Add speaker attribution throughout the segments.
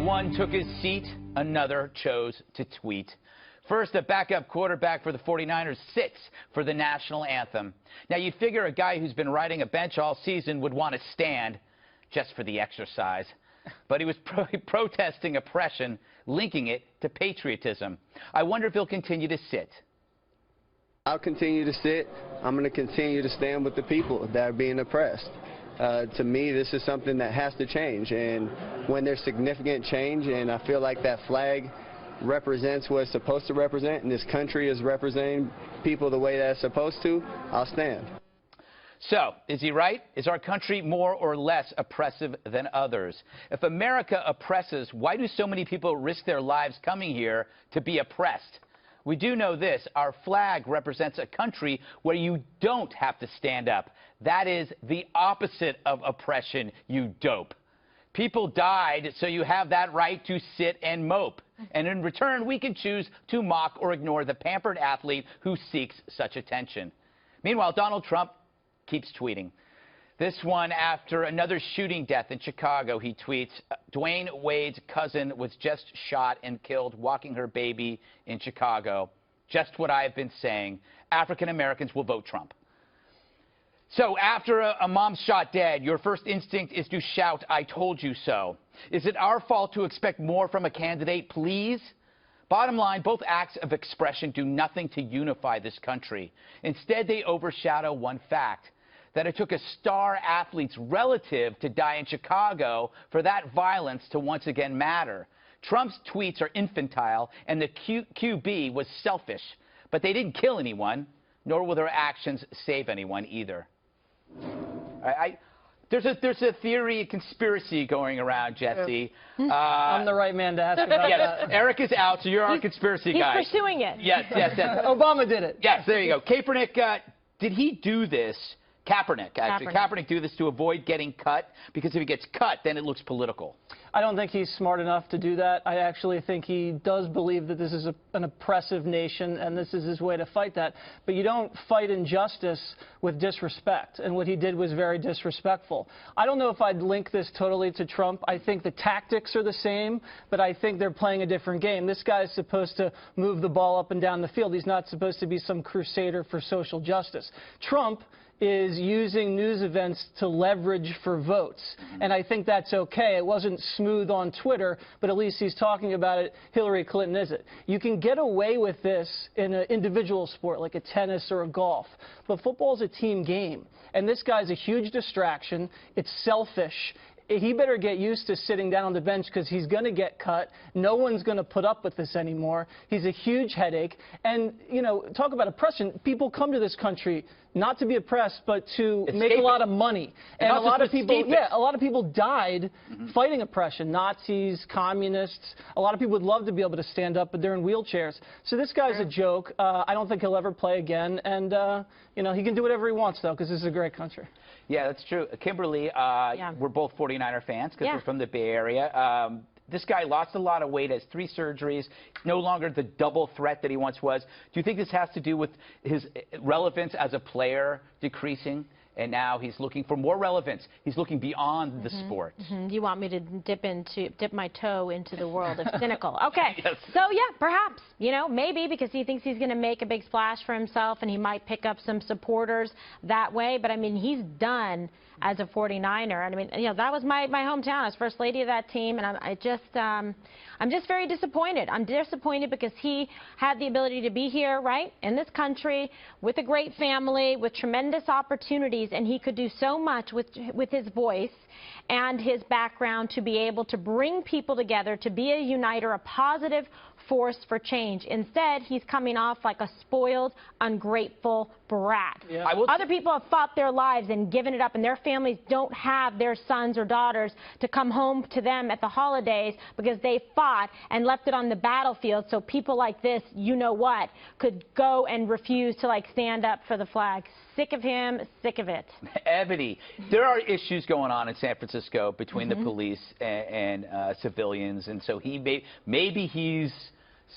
Speaker 1: one took his seat, another chose to tweet. First, a backup quarterback for the 49ers sits for the national anthem. Now, you'd figure a guy who's been riding a bench all season would want to stand just for the exercise. But he was protesting oppression, linking it to patriotism. I wonder if he'll continue to sit.
Speaker 2: I'll continue to sit. I'm going to continue to stand with the people that are being oppressed. To me, this is something that has to change. And when there's significant change, and I feel like that flag represents what it's supposed to represent, and this country is representing people the way that it's supposed to, I'll stand.
Speaker 1: So, is he right? Is our country more or less oppressive than others? If America oppresses, why do so many people risk their lives coming here to be oppressed? We do know this. Our flag represents a country where you don't have to stand up. That is the opposite of oppression, you dope. People died, so you have that right to sit and mope. And in return, we can choose to mock or ignore the pampered athlete who seeks such attention. Meanwhile, Donald Trump keeps tweeting. This one after another shooting death in Chicago. He tweets, Dwayne Wade's cousin was just shot and killed walking her baby in Chicago. Just what I've been saying. African Americans will vote Trump. So after a mom's shot dead, your first instinct is to shout, I told you so. Is it our fault to expect more from a candidate, please? Bottom line, both acts of expression do nothing to unify this country. Instead, they overshadow one fact, that it took a star athlete's relative to die in Chicago for that violence to once again matter. Trump's tweets are infantile, and the QB was selfish. But they didn't kill anyone, nor will their actions save anyone either. There's a theory, a conspiracy going around, Jesse.
Speaker 3: I'm the right man to ask about that.
Speaker 1: Eric is out, so you're our conspiracy guy.
Speaker 4: He's pursuing it.
Speaker 1: Yes.
Speaker 3: Obama did it.
Speaker 1: Yes, there you go. Kaepernick, did he do this? Kaepernick, actually. Kaepernick do this to avoid getting cut? Because if he gets cut, then it looks political.
Speaker 3: I don't think he's smart enough to do that. I actually think he does believe that this is an oppressive nation, and this is his way to fight that. But you don't fight injustice with disrespect, and what he did was very disrespectful. I don't know if I'd link this totally to Trump. I think the tactics are the same, but I think they're playing a different game. This guy is supposed to move the ball up and down the field. He's not supposed to be some crusader for social justice. Trump is using news events to leverage for votes. And I think that's okay. It wasn't smooth on Twitter, but at least he's talking about it. Hillary Clinton is it. You can get away with this in an individual sport like a tennis or a golf, but football is a team game. And this guy's a huge distraction. It's selfish. He better get used to sitting down on the bench because he's going to get cut. No one's going to put up with this anymore. He's a huge headache. And, you know, talk about oppression. People come to this country not to be oppressed, but to make a lot of money. And a lot of people died fighting oppression. Nazis, communists. A lot of people would love to be able to stand up, but they're in wheelchairs. So this guy's a joke. I don't think he'll ever play again. And, you know, he can do whatever he wants, though, because this is a great country.
Speaker 1: Yeah, that's true. Kimberly, we're both 49er fans because we're from the Bay Area. This guy lost a lot of weight, has 3 surgeries, no longer the double threat that he once was. Do you think this has to do with his relevance as a player decreasing? And now he's looking for more relevance. He's looking beyond the sport.
Speaker 4: You want me to dip my toe into the world of cynical. Okay.
Speaker 1: Yes.
Speaker 4: So, yeah, perhaps, you know, maybe because he thinks he's going to make a big splash for himself and he might pick up some supporters that way. But, I mean, he's done as a 49er. And, I mean, you know, that was my hometown. I was first lady of that team. And I'm just very disappointed. I'm disappointed because he had the ability to be here, right, in this country with a great family, with tremendous opportunities, and he could do so much with his voice and his background to be able to bring people together, to be a uniter, a positive force for change. Instead, he's coming off like a spoiled, ungrateful brat. Yeah. Other people have fought their lives and given it up, and their families don't have their sons or daughters to come home to them at the holidays because they fought and left it on the battlefield. So people like this, you know what, could go and refuse to, like, stand up for the flag. Sick of him, sick of it.
Speaker 1: Ebony, there are issues going on in San Francisco between the police and civilians, and so maybe he's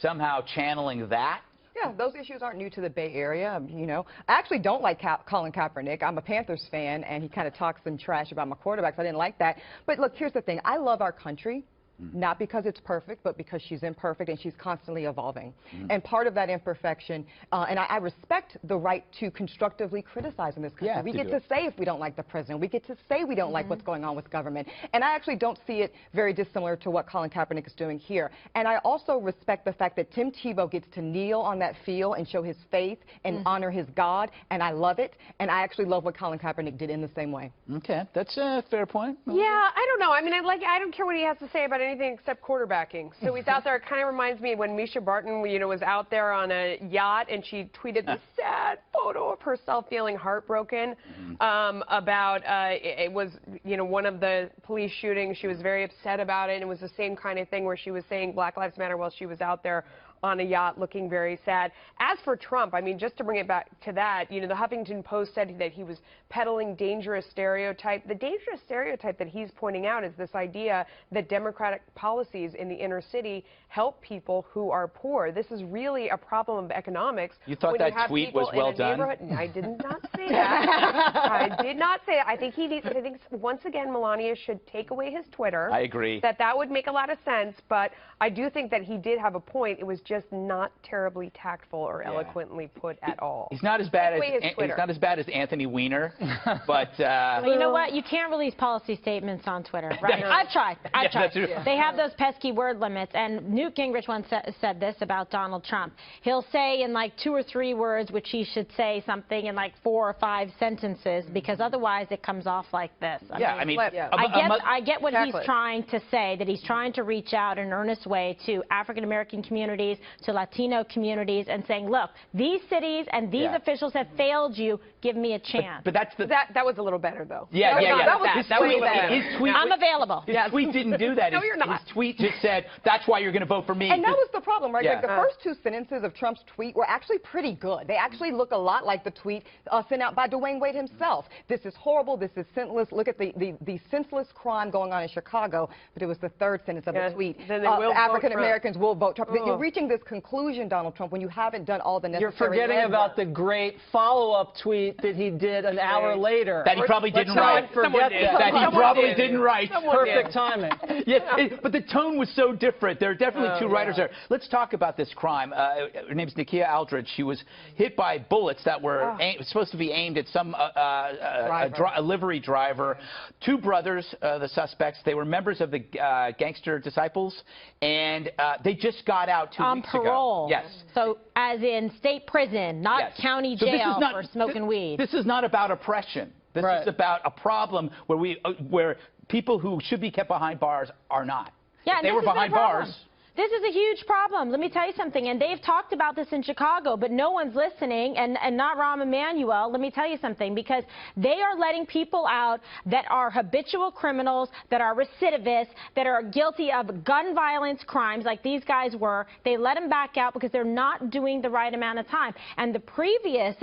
Speaker 1: somehow channeling that.
Speaker 5: Yeah, those issues aren't new to the Bay Area, you know. I actually don't like Colin Kaepernick. I'm a Panthers fan, and he kind of talks some trash about my quarterbacks. I didn't like that. But look, here's the thing. I love our country. not because it's perfect, but because she's imperfect and she's constantly evolving. And part of that imperfection, and I respect the right to constructively criticize in this country.
Speaker 1: Yeah,
Speaker 5: we get to say if we don't like the president. We get to say we don't like what's going on with government. And I actually don't see it very dissimilar to what Colin Kaepernick is doing here. And I also respect the fact that Tim Tebow gets to kneel on that field and show his faith and honor his God, and I love it. And I actually love what Colin Kaepernick did in the same way.
Speaker 1: Okay, that's a fair point.
Speaker 6: Yeah, I don't know. I mean, I don't care what he has to say about anything except quarterbacking. So he's out there. It kind of reminds me when Misha Barton, was out there on a yacht and she tweeted this sad photo of herself feeling heartbroken about it was one of the police shootings. She was very upset about it. And it was the same kind of thing where she was saying Black Lives Matter while she was out there on a yacht looking very sad. As for Trump, I mean, just to bring it back to that, the Huffington Post said that he was peddling dangerous stereotype. The dangerous stereotype that he's pointing out is this idea that Democratic policies in the inner city help people who are poor. This is really a problem of economics.
Speaker 1: You thought that tweet was well done?
Speaker 6: I did not say that. I did not say that. I think once again, Melania should take away his Twitter.
Speaker 1: I agree.
Speaker 6: That would make a lot of sense, but I do think that he did have a point. It was just not terribly tactful or eloquently put at all.
Speaker 1: He's not as bad as Anthony Weiner, but
Speaker 4: well, you know what? You can't release policy statements on Twitter, right? I've tried. They have those pesky word limits, and Newt Gingrich once said this about Donald Trump. He'll say in like 2 or 3 words, which he should say something in like 4 or 5 sentences, because otherwise it comes off like this. I get what he's trying to say, that he's trying to reach out in an earnest way to African American communities, to Latino communities, and saying, look, these cities and these officials have failed you. Give me a chance.
Speaker 1: But that's
Speaker 6: that was a little better, though.
Speaker 1: That was better.
Speaker 6: His
Speaker 1: tweet,
Speaker 4: I'm available.
Speaker 1: His tweet didn't do that.
Speaker 6: No, you're not.
Speaker 1: His tweet just said, that's why you're going to vote for me.
Speaker 5: And that was the problem, right?
Speaker 1: Yeah.
Speaker 5: Like the first 2 sentences of Trump's tweet were actually pretty good. They actually look a lot like the tweet sent out by Dwayne Wade himself. This is horrible. This is senseless. Look at the senseless crime going on in Chicago. But it was the 3rd sentence of the tweet. African Americans will vote Trump. You're reaching this conclusion, Donald Trump, when you haven't done all the necessary.
Speaker 3: You're forgetting about the great follow-up tweet that he did an hour later.
Speaker 1: That he probably didn't write. That he probably didn't write.
Speaker 3: Perfect timing.
Speaker 1: But the tone was so different. There are definitely 2 writers there. Let's talk about this crime. Her name's Nakia Aldridge. She was hit by bullets that were supposed to be aimed at some a livery driver. 2 brothers, the suspects, they were members of the Gangster Disciples, and they just got out 2 weeks ago.
Speaker 4: On parole.
Speaker 1: Yes.
Speaker 4: So as in state prison, not county jail for smoking weed.
Speaker 1: This is not about oppression. This is about a problem where people who should be kept behind bars are not.
Speaker 4: Yeah,
Speaker 1: if they were behind bars.
Speaker 4: This is a huge problem. Let me tell you something. And they've talked about this in Chicago, but no one's listening, and not Rahm Emanuel. Let me tell you something, because they are letting people out that are habitual criminals, that are recidivists, that are guilty of gun violence crimes like these guys were. They let them back out because they're not doing the right amount of time. And the previous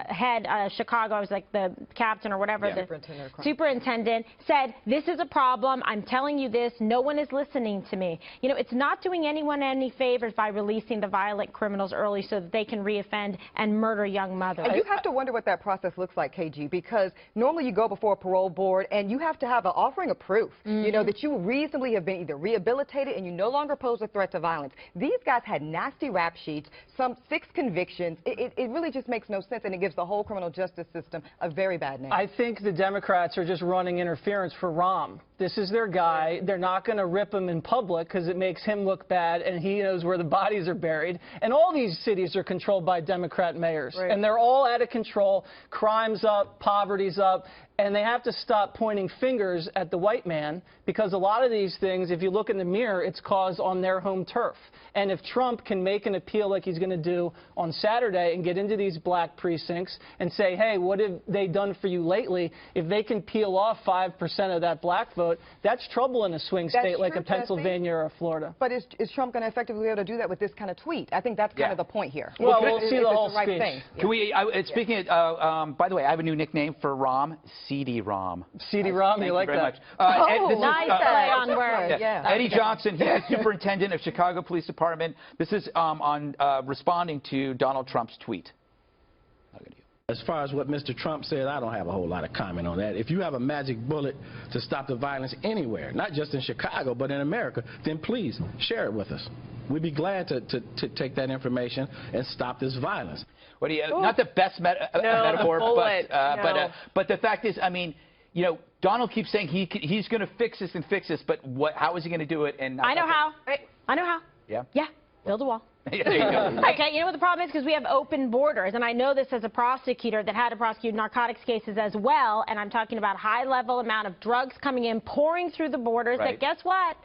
Speaker 4: head of Chicago, I was like the captain or whatever, the superintendent, said, this is a problem. I'm telling you this. No one is listening to me. It's not doing anyone any favors by releasing the violent criminals early so that they can reoffend and murder young mothers.
Speaker 5: And you have to wonder what that process looks like, KG, because normally you go before a parole board and you have to have an offering of proof, that you reasonably have been either rehabilitated and you no longer pose a threat to violence. These guys had nasty rap sheets, some 6 convictions. It really just makes no sense, and it gives the whole criminal justice system a very bad name.
Speaker 3: I think the Democrats are just running interference for Rahm. This is their guy. They're not going to rip him in public because it makes him look bad, and he knows where the bodies are buried. And all these cities are controlled by Democrat mayors, and they're all out of control. Crime's up, poverty's up, and they have to stop pointing fingers at the white man, because a lot of these things, if you look in the mirror, it's caused on their home turf. And if Trump can make an appeal like he's going to do on Saturday and get into these black precincts and say, hey, what have they done for you lately? If they can peel off 5% of that black vote, that's trouble in a swing state like a Pennsylvania or a Florida.
Speaker 5: But is Trump going to effectively be able to do that with this kind of tweet? I think that's kind of the point here.
Speaker 3: Well, we'll see the whole speech.
Speaker 1: Can we, speaking of, by the way, I have a new nickname for Rahm, CD-ROM.
Speaker 3: CD-ROM, you like that?
Speaker 4: Nice play on words.
Speaker 1: Eddie Johnson, he's the superintendent of Chicago Police Department. This is on responding to Donald Trump's tweet.
Speaker 7: As far as what Mr. Trump said, I don't have a whole lot of comment on that. If you have a magic bullet to stop the violence anywhere, not just in Chicago, but in America, then please share it with us. We'd be glad to take that information and stop this violence.
Speaker 1: What do you? Not the best metaphor, but the fact is, I mean, you know, Donald keeps saying he's going to fix this and fix this, but how is he going to do it? And
Speaker 4: I know how. I know how.
Speaker 1: Yeah.
Speaker 4: Yeah. Build a wall.
Speaker 1: Yeah, there you go.
Speaker 4: Okay, you know what the problem is? Because we have open borders, and I know this as a prosecutor that had to prosecute narcotics cases as well, and I'm talking about high-level amount of drugs coming in, pouring through the borders,
Speaker 1: Right.
Speaker 4: that guess what?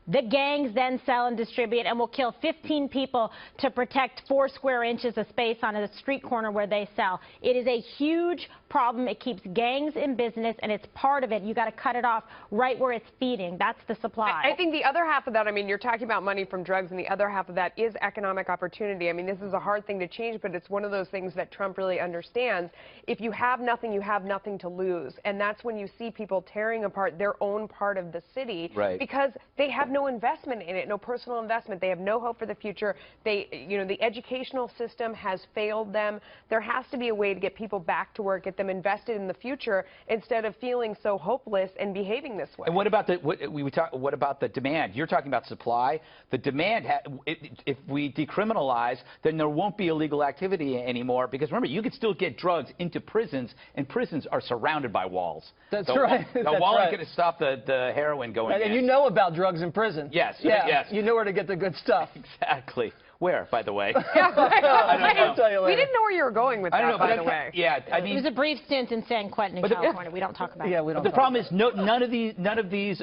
Speaker 4: The gangs then sell and distribute and will kill 15 people to protect 4 square inches of space on a street corner where they sell. It is a huge problem. It keeps gangs in business, and it's part of it. You got to cut it off right where it's feeding. That's the supply.
Speaker 6: I think the other half of that, I mean, you're talking about money from drugs, and the other half of that is economic opportunity. I mean, this is a hard thing to change, but it's one of those things that Trump really understands. If you have nothing, you have nothing to lose. And that's when you see people tearing apart their own part of the city,
Speaker 1: right,
Speaker 6: because they have no investment in it, no personal investment. They have no hope for the future. They, you know, the educational system has failed them. There has to be a way to get people back to work, get them invested in the future instead of feeling so hopeless and behaving this way.
Speaker 1: And what about what about the demand? You're talking about supply. The demand, if we decriminalize, then there won't be illegal activity anymore, because remember, you could still get drugs into prisons, and prisons are surrounded by walls.
Speaker 3: That's right.
Speaker 1: The wall ain't going to stop the heroin going in.
Speaker 3: And you know about drugs in prison.
Speaker 1: Yes,
Speaker 3: yeah,
Speaker 1: yes.
Speaker 3: You know where to get the good stuff.
Speaker 1: Exactly. Where, by the way?
Speaker 6: Yeah,
Speaker 3: I'll tell you later.
Speaker 6: We didn't know where you were going with that, by the way.
Speaker 1: Yeah, I mean,
Speaker 4: it was a brief stint in San Quentin in California. We don't talk about it.
Speaker 3: Yeah, we don't.
Speaker 1: The problem is none of these,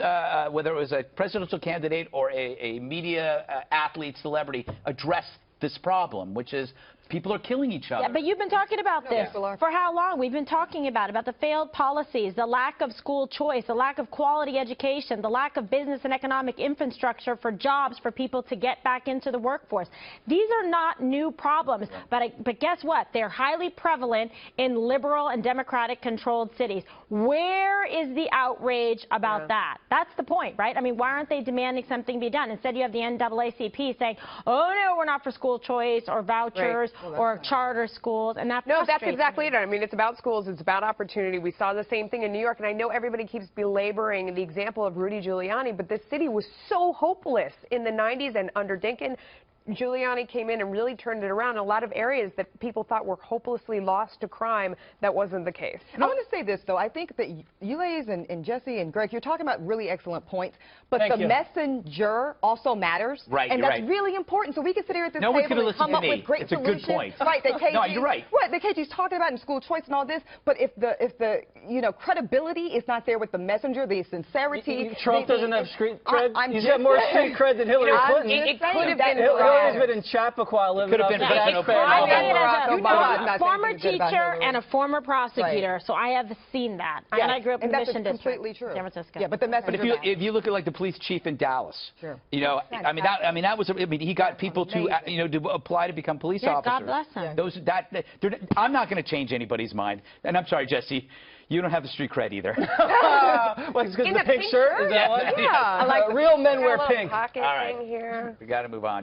Speaker 1: whether it was a presidential candidate or a media athlete, celebrity, addressed this problem, which is people are killing each other.
Speaker 4: Yeah, but you've been talking about this for how long? We've been talking about the failed policies, the lack of school choice, the lack of quality education, the lack of business and economic infrastructure for jobs for people to get back into the workforce. These are not new problems, but guess what? They're highly prevalent in liberal and democratic-controlled cities. Where is the outrage about that? That's the point, right? I mean, why aren't they demanding something be done? Instead, you have the NAACP saying, oh, no, we're not for school choice or vouchers. Or charter schools, and that
Speaker 6: No, that's exactly it. I mean, it's about schools, it's about opportunity. We saw the same thing in New York, and I know everybody keeps belaboring the example of Rudy Giuliani, but this city was so hopeless in the 90s, and under Dinkins, Giuliani came in and really turned it around in a lot of areas that people thought were hopelessly lost to crime. That wasn't the case.
Speaker 5: I want to say this, though. I think that Ulay's and Jesse and Greg, you're talking about really excellent points, but the messenger also matters.
Speaker 1: Right,
Speaker 5: and that's really important. So we can sit here at this table and come up with great solutions.
Speaker 1: It's a good point.
Speaker 5: Right, that KG,
Speaker 1: no, you're right.
Speaker 5: What, that KG's talking about in school choice and all this, but if the credibility is not there with the messenger, the sincerity.
Speaker 3: Trump doesn't have street cred? He's got more street cred than Hillary Clinton.
Speaker 6: It could have been
Speaker 3: Hillary's been in Chappaqua living up
Speaker 4: a former teacher and a former prosecutor, so I have seen that. And I grew up in the Mission District,
Speaker 5: completely true.
Speaker 4: San Francisco.
Speaker 5: Yeah, but the messenger.
Speaker 1: But if you look at like the police chief in Dallas, you know, he got people to to apply to become police officers.
Speaker 4: God bless him.
Speaker 1: I'm not going to change anybody's mind. And I'm sorry, Jesse. You don't have the street cred either.
Speaker 3: Well, it's because of the pink shirt? Is that what?
Speaker 6: Yeah.
Speaker 3: Real men wear pink.
Speaker 6: Pocket
Speaker 1: All right.
Speaker 6: thing here.
Speaker 1: We got to move on.